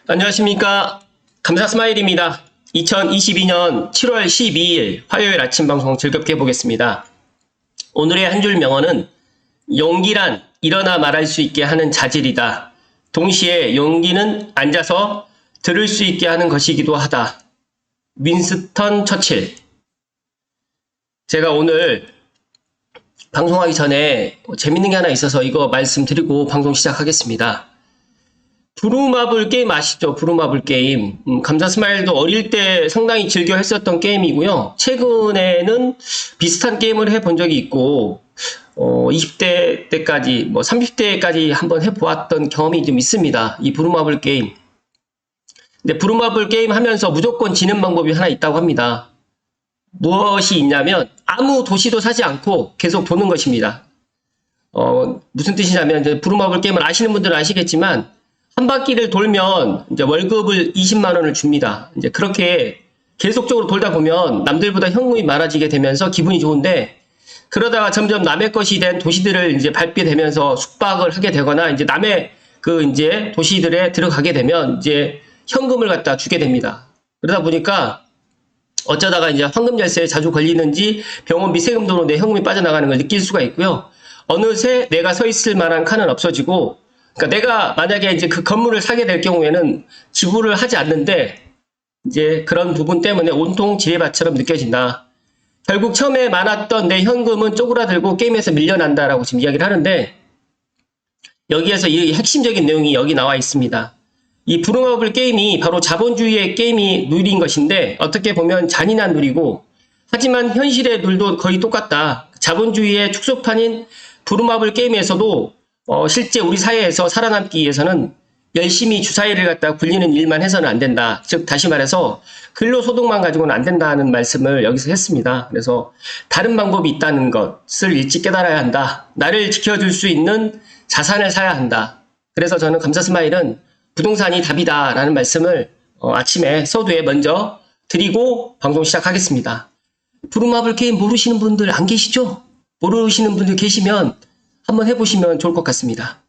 안녕하십니까. 감사 스마일입니다. 2022년 7월 12일 화요일 아침 방송 즐겁게 해보겠습니다. 오늘의 한 줄 명언은 용기란 일어나 말할 수 있게 하는 자질이다. 동시에 용기는 앉아서 들을 수 있게 하는 것이기도 하다. 윈스턴 처칠. 제가 오늘 방송하기 전에 재밌는 게 하나 있어서 이거 말씀드리고 방송 시작하겠습니다. 부루마블 게임 아시죠? 부루마블 게임. 감사 스마일도 어릴 때 상당히 즐겨 했었던 게임이고요. 최근에는 비슷한 게임을 해본 적이 있고 20대 때까지 30대까지 한번 해보았던 경험이 좀 있습니다. 이 부루마블 게임. 근데 부루마블 게임 하면서 무조건 지는 방법이 하나 있다고 합니다. 무엇이 있냐면 아무 도시도 사지 않고 계속 도는 것입니다. 무슨 뜻이냐면 이제 부루마블 게임을 아시는 분들은 아시겠지만 한 바퀴를 돌면 이제 월급을 20만 원을 줍니다. 이제 그렇게 계속적으로 돌다 보면 남들보다 현금이 많아지게 되면서 기분이 좋은데, 그러다가 점점 남의 것이 된 도시들을 이제 밟게 되면서 숙박을 하게 되거나 이제 남의 이제 도시들에 들어가게 되면 이제 현금을 갖다 주게 됩니다. 그러다 보니까 어쩌다가 이제 황금 열쇠에 자주 걸리는지 병원비 세금도로 내 현금이 빠져나가는 걸 느낄 수가 있고요. 어느새 내가 서 있을 만한 칸은 없어지고, 그러니까 내가 만약에 이제 그 건물을 사게 될 경우에는 지불을 하지 않는데 이제 그런 부분 때문에 온통 지뢰밭처럼 느껴진다. 결국 처음에 많았던 내 현금은 쪼그라들고 게임에서 밀려난다라고 지금 이야기를 하는데, 여기에서 이 핵심적인 내용이 여기 나와 있습니다. 이 부루마블 게임이 바로 자본주의의 게임이 룰인 것인데, 어떻게 보면 잔인한 룰이고, 하지만 현실의 룰도 거의 똑같다. 자본주의의 축소판인 부루마블 게임에서도 실제 우리 사회에서 살아남기 위해서는 열심히 주사위를 갖다 굴리는 일만 해서는 안 된다. 즉 다시 말해서 근로소득만 가지고는 안 된다는 말씀을 여기서 했습니다. 그래서 다른 방법이 있다는 것을 일찍 깨달아야 한다. 나를 지켜줄 수 있는 자산을 사야 한다. 그래서 저는 감사 스마일은 부동산이 답이다라는 말씀을 아침에 서두에 먼저 드리고 방송 시작하겠습니다. 부루마블 게임 모르시는 분들 안 계시죠? 모르시는 분들 계시면 한번 해보시면 좋을 것 같습니다.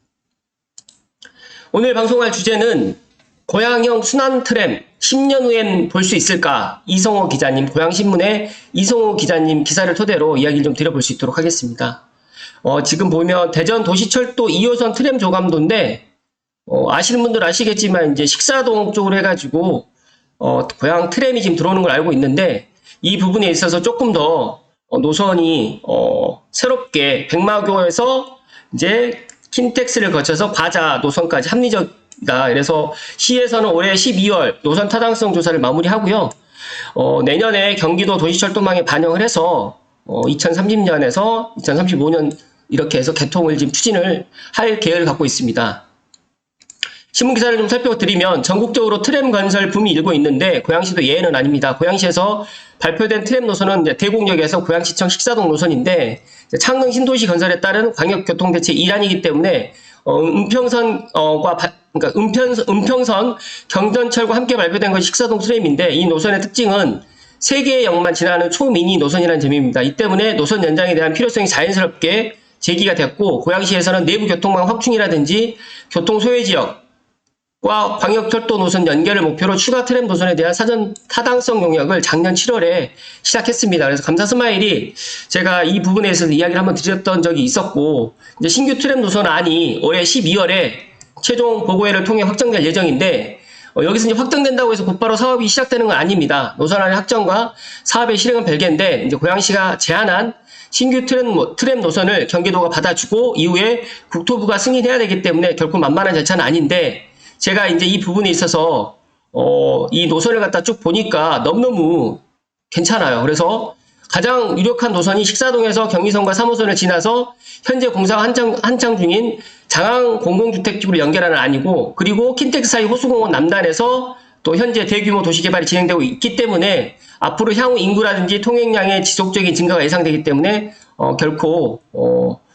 오늘 방송할 주제는 고향형 순환 트램 10년 후엔 볼 수 있을까? 이성호 기자님, 고향신문의 이성호 기자님 기사를 토대로 이야기를 좀 드려볼 수 있도록 하겠습니다. 지금 보면 대전 도시철도 2호선 트램 조감도인데, 아시는 분들 아시겠지만 이제 식사동 쪽으로 해가지고 고향 트램이 지금 들어오는 걸 알고 있는데, 이 부분에 있어서 조금 더 노선이 새롭게 백마교에서 이제 킨텍스를 거쳐서 과자 노선까지 합리적이다. 그래서 시에서는 올해 12월 노선 타당성 조사를 마무리하고요. 내년에 경기도 도시철도망에 반영을 해서 2030년에서 2035년 이렇게 해서 개통을 지금 추진을 할 계획을 갖고 있습니다. 신문 기사를 좀 살펴드리면 전국적으로 트램 건설 붐이 일고 있는데 고양시도 예외는 아닙니다. 고양시에서 발표된 트램 노선은 이제 대곡역에서 고양시청 식사동 노선인데, 창릉 신도시 건설에 따른 광역교통대체 일환이기 때문에 은평선 경전철과 함께 발표된 것이 식사동 트램인데, 이 노선의 특징은 3개의 역만 지나는 초미니 노선이라는 점입니다. 이 때문에 노선 연장에 대한 필요성이 자연스럽게 제기가 됐고, 고양시에서는 내부 교통망 확충이라든지 교통 소외지역 과 광역철도 노선 연결을 목표로 추가 트램 노선에 대한 사전 타당성 용역을 작년 7월에 시작했습니다. 그래서 감사 스마일이 제가 이 부분에 있어서 이야기를 한번 드렸던 적이 있었고, 이제 신규 트램 노선안이 올해 12월에 최종 보고회를 통해 확정될 예정인데, 여기서 이제 확정된다고 해서 곧바로 사업이 시작되는 건 아닙니다. 노선안의 확정과 사업의 실행은 별개인데, 이제 고양시가 제안한 신규 트램 노선을 경기도가 받아주고 이후에 국토부가 승인해야 되기 때문에 결코 만만한 절차는 아닌데, 제가 이제 이 부분에 있어서 이 노선을 갖다 쭉 보니까 너무너무 괜찮아요. 그래서 가장 유력한 노선이 식사동에서 경의선과 3호선을 지나서 현재 공사가 한창 중인 장항 공공주택 쪽으로 연결하는 안이고, 그리고 킨텍스 사이 호수공원 남단에서 또 현재 대규모 도시개발이 진행되고 있기 때문에 앞으로 향후 인구라든지 통행량의 지속적인 증가가 예상되기 때문에 결코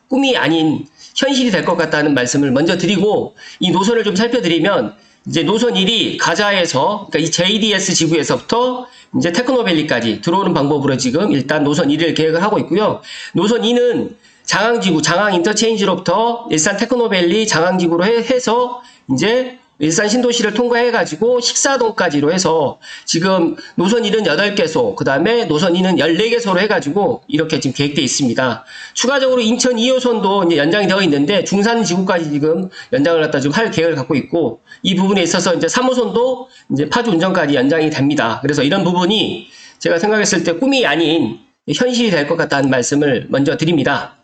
꿈이 아닌 현실이 될 것 같다는 말씀을 먼저 드리고, 이 노선을 좀 살펴드리면 이제 노선 1이 가자에서, 그러니까 이 JDS 지구에서부터 이제 테크노밸리까지 들어오는 방법으로 지금 일단 노선 1을 계획을 하고 있고요. 노선 2는 장항지구, 장항 인터체인지로부터 일산 테크노밸리 장항지구로 해서 이제 일산 신도시를 통과해가지고 식사동까지로 해서 지금 노선 1은 8개소, 그 다음에 노선 2는 14개소로 해가지고 이렇게 지금 계획되어 있습니다. 추가적으로 인천 2호선도 이제 연장이 되어 있는데 중산 지구까지 지금 연장을 갖다 지금 할 계획을 갖고 있고 이 부분에 있어서 이제 3호선도 이제 파주 운전까지 연장이 됩니다. 그래서 이런 부분이 제가 생각했을 때 꿈이 아닌 현실이 될 것 같다는 말씀을 먼저 드립니다.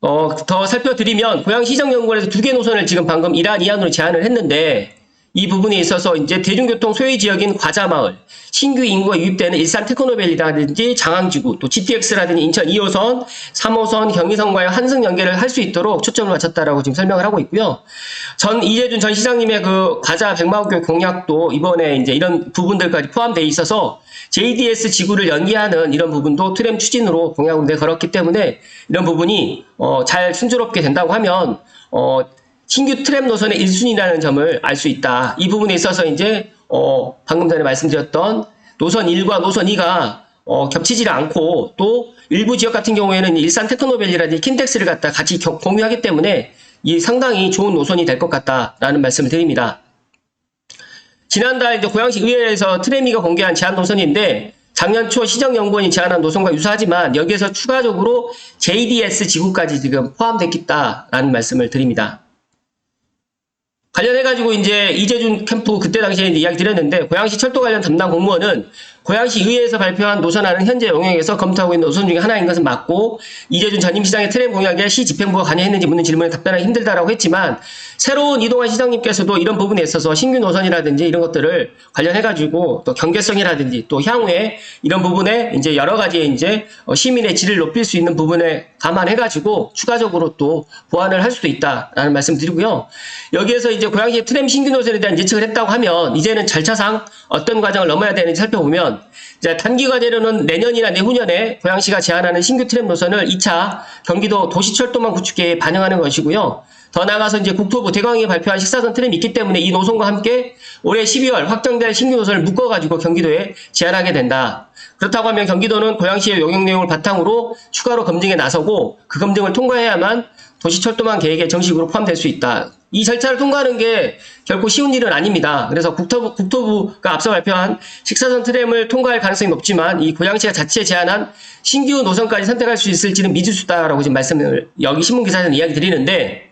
더 살펴드리면 고양시정연구원에서 2개 노선을 지금 방금 이란 이안으로 제안을 했는데 이 부분에 있어서 이제 대중교통 소외 지역인 과자마을, 신규 인구가 유입되는 일산 테크노밸리라든지 장항지구, 또 GTX라든지 인천 2호선, 3호선, 경의선과의 환승 연계를 할 수 있도록 초점을 맞췄다라고 지금 설명을 하고 있고요. 전 이재준 전 시장님의 그 과자 100만 호 공약도 이번에 이제 이런 부분들까지 포함되어 있어서 JDS 지구를 연계하는 이런 부분도 트램 추진으로 공약을 내걸었기 때문에 이런 부분이 잘 순조롭게 된다고 하면 신규 트램 노선의 1순위라는 점을 알 수 있다. 이 부분에 있어서 이제 방금 전에 말씀드렸던 노선 1과 노선 2가 겹치지 않고 또 일부 지역 같은 경우에는 일산 테크노밸리라든지 킨텍스를 갖다 같이 공유하기 때문에 이 상당히 좋은 노선이 될 것 같다라는 말씀을 드립니다. 지난달 이제 고양시 의회에서 트램이가 공개한 제안 노선인데 작년 초 시정연구원이 제안한 노선과 유사하지만 여기에서 추가적으로 JDS 지구까지 지금 포함됐겠다라는 말씀을 드립니다. 관련해가지고 이제 이재준 캠프 그때 당시에 이제 이야기 드렸는데 고양시 철도 관련 담당 공무원은 고양시 의회에서 발표한 노선안은 현재 영역에서 검토하고 있는 노선 중에 하나인 것은 맞고 이재준 전임시장의 트램 공약에 시 집행부가 관여했는지 묻는 질문에 답변하기 힘들다라고 했지만 새로운 이동환 시장님께서도 이런 부분에 있어서 신규 노선이라든지 이런 것들을 관련해가지고 또 경계성이라든지 또 향후에 이런 부분에 이제 여러 가지 이제 시민의 질을 높일 수 있는 부분에 감안해가지고 추가적으로 또 보완을 할 수도 있다라는 말씀 드리고요. 여기에서 이제 고양시 트램 신규 노선에 대한 예측을 했다고 하면 이제는 절차상 어떤 과정을 넘어야 되는지 살펴보면 이제 단기 과제로는 내년이나 내후년에 고양시가 제안하는 신규 트램 노선을 2차 경기도 도시철도망 구축계획에 반영하는 것이고요. 더 나아가서 이제 국토부 대강이 발표한 식사선 트램이 있기 때문에 이 노선과 함께 올해 12월 확정될 신규 노선을 묶어가지고 경기도에 제안하게 된다. 그렇다고 하면 경기도는 고양시의 용역 내용을 바탕으로 추가로 검증에 나서고 그 검증을 통과해야만 도시철도망 계획에 정식으로 포함될 수 있다. 이 절차를 통과하는 게 결코 쉬운 일은 아닙니다. 그래서 국토부가 앞서 발표한 식사선 트램을 통과할 가능성이 높지만 이 고양시가 자체 제안한 신규 노선까지 선택할 수 있을지는 미지수다라고 지금 말씀을 여기 신문기사에서는 이야기 드리는데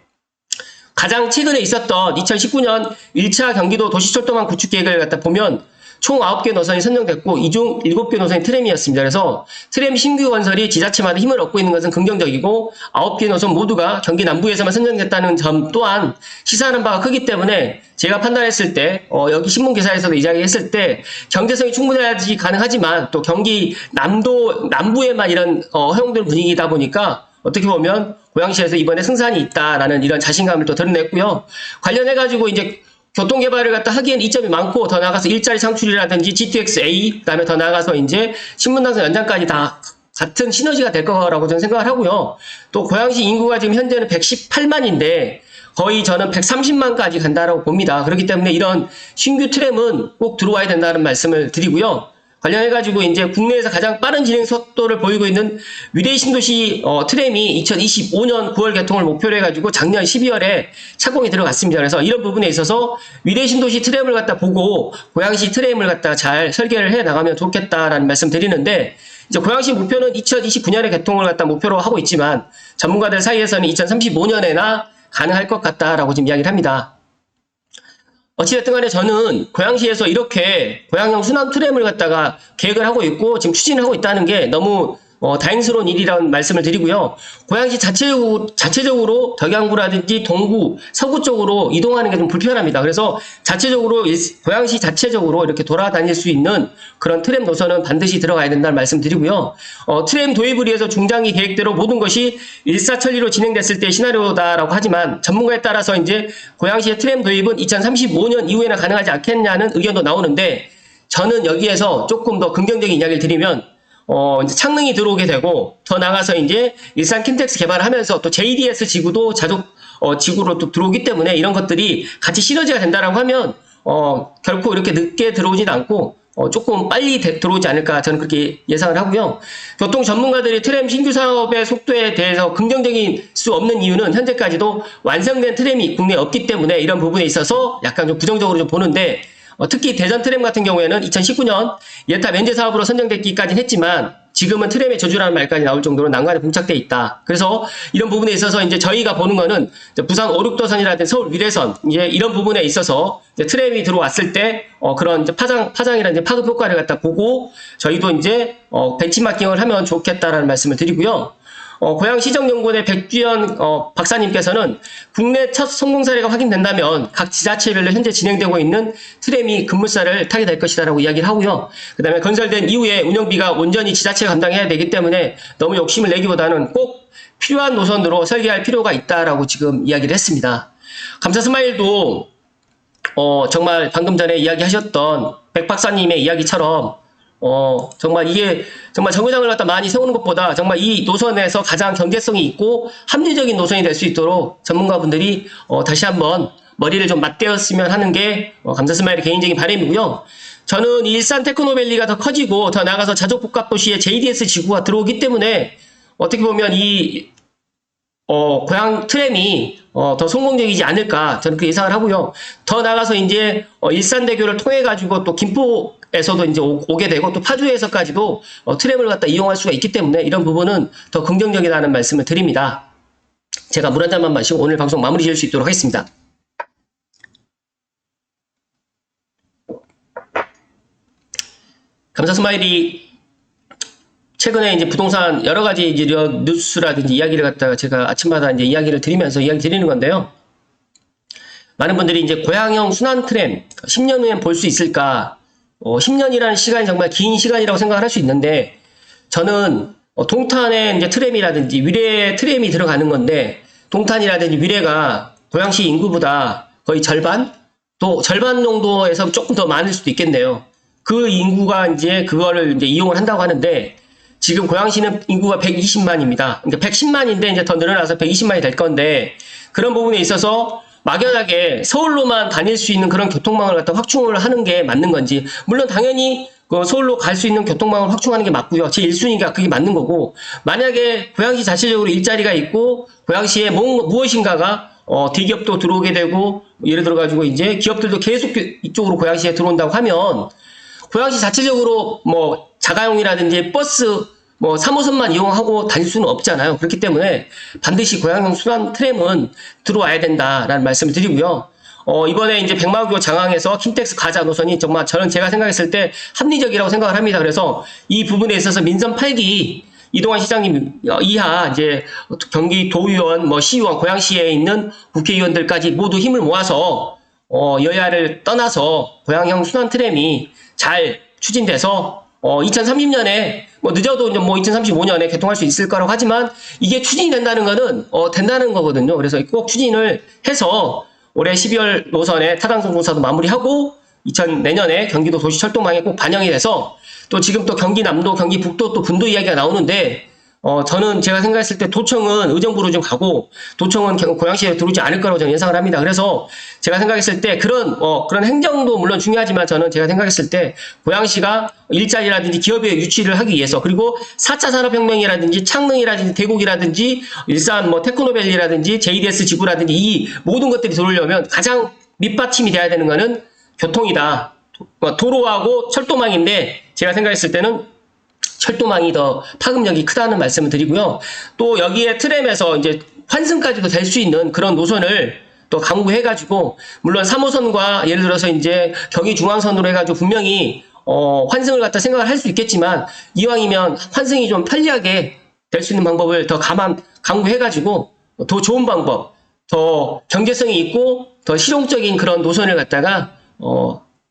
가장 최근에 있었던 2019년 1차 경기도 도시철도망 구축계획을 갖다 보면 총 9개 노선이 선정됐고 이 중 7개 노선이 트램이었습니다. 그래서 트램 신규 건설이 지자체마다 힘을 얻고 있는 것은 긍정적이고 9개 노선 모두가 경기 남부에서만 선정됐다는 점 또한 시사하는 바가 크기 때문에 제가 판단했을 때 여기 신문기사에서도 이야기했을 때 경제성이 충분해야지 가능하지만 또 경기 남부에만 이런 허용된 분위기다 보니까 어떻게 보면 고양시에서 이번에 승산이 있다라는 이런 자신감을 또 드러냈고요. 관련해가지고 이제 교통개발을 갖다 하기엔 이점이 많고 더 나아가서 일자리 창출이라든지 GTX-A 그다음에 더 나아가서 이제 신분당선 연장까지 다 같은 시너지가 될 거라고 저는 생각을 하고요. 또 고양시 인구가 지금 현재는 118만인데 거의 저는 130만까지 간다라고 봅니다. 그렇기 때문에 이런 신규 트램은 꼭 들어와야 된다는 말씀을 드리고요. 관련해가지고 이제 국내에서 가장 빠른 진행 속도를 보이고 있는 위례 신도시 트램이 2025년 9월 개통을 목표로 해가지고 작년 12월에 착공이 들어갔습니다. 그래서 이런 부분에 있어서 위례 신도시 트램을 갖다 보고 고양시 트램을 갖다 잘 설계를 해 나가면 좋겠다라는 말씀 드리는데 이제 고양시 목표는 2029년에 개통을 갖다 목표로 하고 있지만 전문가들 사이에서는 2035년에나 가능할 것 같다라고 지금 이야기를 합니다. 어찌됐든 간에 저는 고양시에서 이렇게 고양형 순환 트램을 갖다가 계획을 하고 있고 지금 추진하고 있다는 게 너무 다행스러운 일이라는 말씀을 드리고요. 고양시 자체적으로 덕양구라든지 동구, 서구 쪽으로 이동하는 게 좀 불편합니다. 그래서 자체적으로 고양시 자체적으로 이렇게 돌아다닐 수 있는 그런 트램 노선은 반드시 들어가야 된다는 말씀 드리고요. 트램 도입을 위해서 중장기 계획대로 모든 것이 일사천리로 진행됐을 때 시나리오다라고 하지만 전문가에 따라서 이제 고양시의 트램 도입은 2035년 이후에나 가능하지 않겠냐는 의견도 나오는데 저는 여기에서 조금 더 긍정적인 이야기를 드리면 이제 창능이 들어오게 되고 더 나가서 이제 일산 킨텍스 개발을 하면서 또 JDS 지구도 지구로 또 들어오기 때문에 이런 것들이 같이 시너지가 된다라고 하면 결코 이렇게 늦게 들어오진 않고 조금 빨리 들어오지 않을까 저는 그렇게 예상을 하고요. 교통 전문가들이 트램 신규 사업의 속도에 대해서 긍정적일 수 없는 이유는 현재까지도 완성된 트램이 국내에 없기 때문에 이런 부분에 있어서 약간 좀 부정적으로 좀 보는데 특히 대전 트램 같은 경우에는 2019년 예타 면제 사업으로 선정됐기까지는 했지만 지금은 트램의 저주라는 말까지 나올 정도로 난관에 봉착돼 있다. 그래서 이런 부분에 있어서 이제 저희가 보는 거는 부산 5, 6도선이라든지 서울 위례선 이제 이런 부분에 있어서 이제 트램이 들어왔을 때 그런 이제 파장이라든지 파급 효과를 갖다 보고 저희도 이제 벤치마킹을 하면 좋겠다라는 말씀을 드리고요. 고양시정연구원의 백주연 박사님께서는 국내 첫 성공 사례가 확인된다면 각 지자체별로 현재 진행되고 있는 트램이 급물살을 타게 될 것이다라고 이야기를 하고요. 그 다음에 건설된 이후에 운영비가 온전히 지자체가 감당해야 되기 때문에 너무 욕심을 내기보다는 꼭 필요한 노선으로 설계할 필요가 있다라고 지금 이야기를 했습니다. 감사 스마일도 정말 방금 전에 이야기하셨던 백 박사님의 이야기처럼 정말 이게 정말 정거장을 갖다 많이 세우는 것보다 정말 이 노선에서 가장 경제성이 있고 합리적인 노선이 될 수 있도록 전문가분들이 다시 한번 머리를 좀 맞대었으면 하는 게 감사 스마일의 개인적인 바람이고요. 저는 일산 테크노밸리가 더 커지고 더 나아가서 자족복합도시에 JDS 지구가 들어오기 때문에 어떻게 보면 이 고양 트램이 더 성공적이지 않을까 저는 그 예상을 하고요. 더 나아가서 이제 일산대교를 통해 가지고 또 김포에서도 이제 오게 되고 또 파주에서까지도 트램을 갖다 이용할 수가 있기 때문에 이런 부분은 더 긍정적이라는 말씀을 드립니다. 제가 물 한 잔만 마시고 오늘 방송 마무리 지을 수 있도록 하겠습니다. 감사 스마일이 최근에 이제 부동산 여러 가지 이제 뉴스라든지 이야기를 갖다가 제가 아침마다 이제 이야기를 드리면서 이야기 드리는 건데요. 많은 분들이 이제 고양형 순환 트램 10년 후엔 볼 수 있을까? 10년이라는 시간이 정말 긴 시간이라고 생각을 할 수 있는데 저는 동탄에 이제 트램이라든지 위례 트램이 들어가는 건데 동탄이라든지 위례가 고양시 인구보다 거의 절반? 또 절반 정도에서 조금 더 많을 수도 있겠네요. 그 인구가 이제 그거를 이제 이용을 한다고 하는데 지금 고양시는 인구가 120만입니다. 그러니까 110만인데 이제 더 늘어나서 120만이 될 건데 그런 부분에 있어서 막연하게 서울로만 다닐 수 있는 그런 교통망을 갖다 확충을 하는 게 맞는 건지 물론 당연히 그 서울로 갈 수 있는 교통망을 확충하는 게 맞고요. 제 1순위가 그게 맞는 거고 만약에 고양시 자체적으로 일자리가 있고 고양시에 무엇인가가 대기업도 들어오게 되고 예를 들어 가지고 이제 기업들도 계속 이쪽으로 고양시에 들어온다고 하면 고양시 자체적으로 뭐 자가용이라든지 버스 뭐 3호선만 이용하고 다닐 수는 없잖아요. 그렇기 때문에 반드시 고양형 순환 트램은 들어와야 된다라는 말씀을 드리고요. 이번에 이제 백마교 장항에서 킨텍스 가자 노선이 정말 저는 제가 생각했을 때 합리적이라고 생각을 합니다. 그래서 이 부분에 있어서 민선 8기 이동환 시장님 이하 이제 경기 도의원, 뭐 시의원, 고양시에 있는 국회의원들까지 모두 힘을 모아서 여야를 떠나서 고양형 순환 트램이 잘 추진돼서 2030년에 뭐 늦어도 이제 뭐 2035년에 개통할 수 있을 거라고 하지만 이게 추진이 된다는 거는 된다는 거거든요. 그래서 꼭 추진을 해서 올해 12월 노선에 타당성 조사도 마무리하고 내년에 경기도 도시철도망에 꼭 반영이 돼서 또 지금 또 경기 남도, 경기 북도 또 분도 이야기가 나오는데 저는 제가 생각했을 때 도청은 의정부로 좀 가고 도청은 고양시에 들어오지 않을 거라고 저는 예상을 합니다. 그래서 제가 생각했을 때 그런 행정도 물론 중요하지만 저는 제가 생각했을 때 고양시가 일자리라든지 기업의 유치를 하기 위해서 그리고 4차 산업혁명이라든지 창릉이라든지 대곡이라든지 일산 뭐 테크노밸리라든지 JDS 지구라든지 이 모든 것들이 들어오려면 가장 밑받침이 돼야 되는 거는 교통이다. 도로하고 철도망인데 제가 생각했을 때는 철도망이 더 파급력이 크다는 말씀을 드리고요. 또 여기에 트램에서 이제 환승까지도 될 수 있는 그런 노선을 또 강구해가지고 물론 3호선과 예를 들어서 이제 경의중앙선으로 해가지고 분명히 환승을 갖다 생각을 할 수 있겠지만 이왕이면 환승이 좀 편리하게 될 수 있는 방법을 더 강구해가지고 더 좋은 방법, 더 경제성이 있고 더 실용적인 그런 노선을 갖다가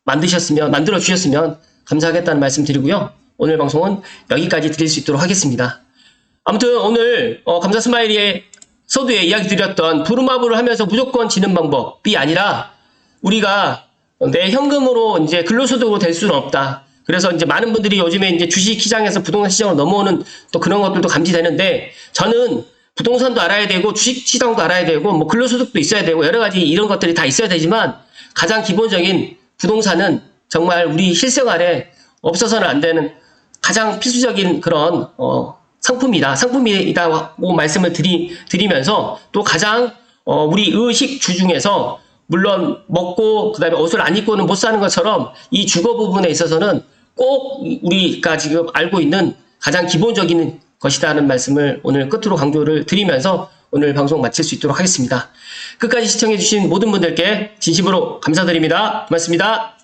만들어 주셨으면 감사하겠다는 말씀 드리고요. 오늘 방송은 여기까지 드릴 수 있도록 하겠습니다. 아무튼 오늘 감사 스마일의 서두에 이야기 드렸던 부루마블을 하면서 무조건 지는 방법이 아니라 우리가 내 현금으로 이제 근로소득으로 될 수는 없다. 그래서 이제 많은 분들이 요즘에 이제 주식시장에서 부동산 시장으로 넘어오는 또 그런 것들도 감지되는데 저는 부동산도 알아야 되고 주식시장도 알아야 되고 뭐 근로소득도 있어야 되고 여러 가지 이런 것들이 다 있어야 되지만 가장 기본적인 부동산은 정말 우리 실생활에 없어서는 안 되는 가장 필수적인 그런 상품이다고 말씀을 드리면서 또 가장 우리 의식주 중에서 물론 먹고 그다음에 옷을 안 입고는 못 사는 것처럼 이 주거 부분에 있어서는 꼭 우리가 지금 알고 있는 가장 기본적인 것이다는 말씀을 오늘 끝으로 강조를 드리면서 오늘 방송 마칠 수 있도록 하겠습니다. 끝까지 시청해주신 모든 분들께 진심으로 감사드립니다. 고맙습니다.